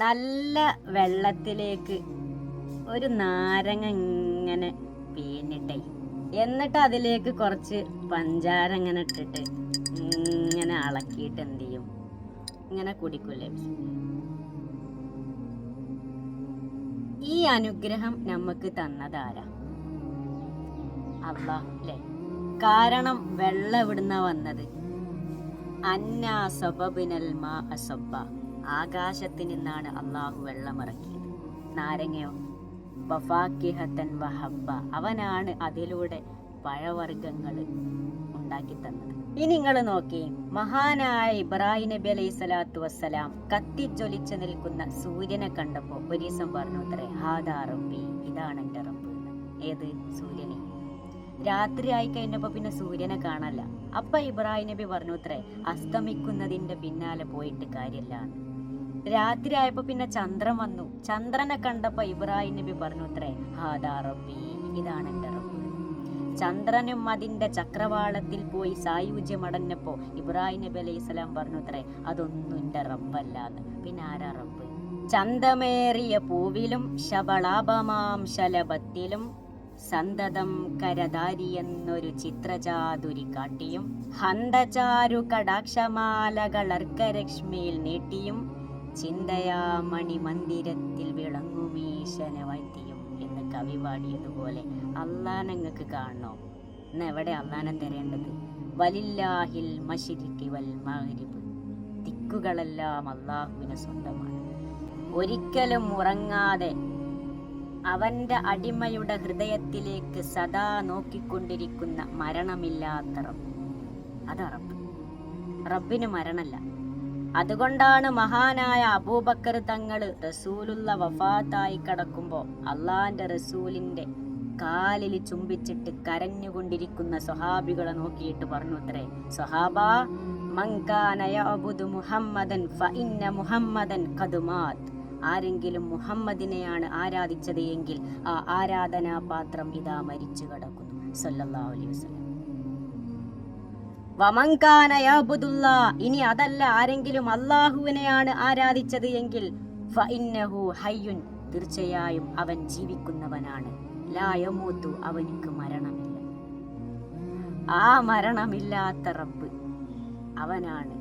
നല്ല വെള്ളത്തിലേക്ക് ഒരു നാരങ്ങ ഇങ്ങനെ പിഴിഞ്ഞിട്ടേ, എന്നിട്ട് അതിലേക്ക് കുറച്ച് പഞ്ചാര ഇങ്ങനെ ഇട്ടിട്ട് ഇങ്ങനെ ഇളക്കിയിട്ട് എന്ത് ചെയ്യും, ഇങ്ങനെ കുടിക്കൂലേ. ഈ അനുഗ്രഹം നമുക്ക് തന്നതാരാ? അല്ലാഹ് അല്ലേ? കാരണം വെള്ളം എവിടുന്നാ വന്നത്? അന്നാ സബബിനൽ മാ അസബ്ബ, ആകാശത്തിൽ നിന്നാണ് അള്ളാഹു വെള്ളമിറക്കിയത്. നാരങ്ങയോ വഫാക്കിഹത്തൻ വഹബ്ബ, അവനാണ് അതിലൂടെ പഴവർഗ്ഗങ്ങൾ ഉണ്ടാക്കി തന്നത്. ഇനി നിങ്ങൾ നോക്കി, മഹാനായ ഇബ്രാഹിം നബി അലൈഹി സ്വലാത്തു വസ്സലാം കത്തിജ്വലിച്ചു നിൽക്കുന്ന സൂര്യനെ കണ്ടപ്പോൾ ഒരു ദിവസം പറഞ്ഞു അത്രേ, ഹാദാ റബ്ബി, ഇതാണ് എൻ്റെ റബ്ബ്. ഏത്? സൂര്യനെ. രാത്രി ആയി കഴിഞ്ഞപ്പോ പിന്നെ സൂര്യനെ കാണല്ല. അപ്പൊ ഇബ്രാഹിം നബി പറഞ്ഞു അത്രേ, അസ്തമിക്കുന്നതിന്റെ പിന്നാലെ പോയിട്ട് കാര്യമില്ല. രാത്രി ആയപ്പോ പിന്നെ ചന്ദ്രൻ വന്നു. ചന്ദ്രനെ കണ്ടപ്പോ ഇബ്രാഹിം നബി പറഞ്ഞു അത്രേ, ഹാദാ റബ്ബി, ഇതാണ് എൻ്റെ റബ്ബ്. ചന്ദ്രനും അതിന്റെ ചക്രവാളത്തിൽ പോയി സായുജ്യമടഞ്ഞപ്പോ ഇബ്രാഹിം നബി അലൈഹി സ്വലാം പറഞ്ഞു അത്രേ, അതൊന്നും എൻ്റെ റബ്ബല്ലാന്ന്. പിന്നെ ആരാ റബ്ബ്? ചന്തമേറിയ പൂവിലും ശബളാപമാം ശലഭത്തിലും സന്തതം കരധാരി എന്നൊരു ചിത്രചാതുരി കാട്ടിയും ഹന്തചാരു കടാക്ഷമാലകളർക്കരക്ഷ്മിയിൽ നീട്ടിയും ചിന്തയാ മണിമന്ദിരത്തിൽ വിളങ്ങുമീശനെ വാഴ്ത്തിയും എന്ന് കവി പാടിയതുപോലെ അള്ളാഹ് നിങ്ങൾക്ക് കാണണോ? ഇന്ന് എവിടെ അള്ളാഹനെ തരേണ്ടത്? വലില്ലാഹിൽ മശ്രിഖി വൽ മഗ്രിബ്, ദിക്കുകളെല്ലാം അള്ളാഹുവിന് സ്വന്തമാണ്. ഒരിക്കലും ഉറങ്ങാതെ അവന്റെ അടിമയുടെ ഹൃദയത്തിലേക്ക് സദാ നോക്കിക്കൊണ്ടിരിക്കുന്ന മരണമില്ലാത്ത റബ്ബ്, അതാ റബ്ബ്. റബ്ബിന് മരണല്ല. അതുകൊണ്ടാണ് മഹാനായ അബൂബക്കർ തങ്ങള് റസൂലുള്ള വഫാത്തായി കിടക്കുമ്പോ അള്ളാന്റെ റസൂലിന്റെ കാലിൽ ചുംബിച്ചിട്ട് കരഞ്ഞുകൊണ്ടിരിക്കുന്ന സ്വഹാബികളെ നോക്കിയിട്ട് പറഞ്ഞു അത്രേ, സ്വഹാബാ മൻ കാന യഅബുദു മുഹമ്മദൻ ഫഇന്ന മുഹമ്മദൻ ഖദ് മാത്, ആരെങ്കിലും മുഹമ്മദിനെയാണ് ആരാധിച്ചത് എങ്കിൽ ആ ആരാധനാപാത്രം ഇതാ മരിച്ചു കിടക്കുന്നു. സല്ലല്ലാഹു അലൈഹി വസല്ലം. വമൻ കാന യഅബുദുല്ലാ, ഇനി അതല്ല, ആരെങ്കിലും അല്ലാഹുവിനെയാണ് ആരാധിച്ചത് എങ്കിൽ ഫഇന്നഹു ഹയ്യുൻ, തീർച്ചയായും അവൻ ജീവിക്കുന്നവനാണ്. ലാ യമൂതു, അവനിക്ക് മരണമില്ല. ആ മരണമില്ലാത്ത റബ്ബ് അവനാണ്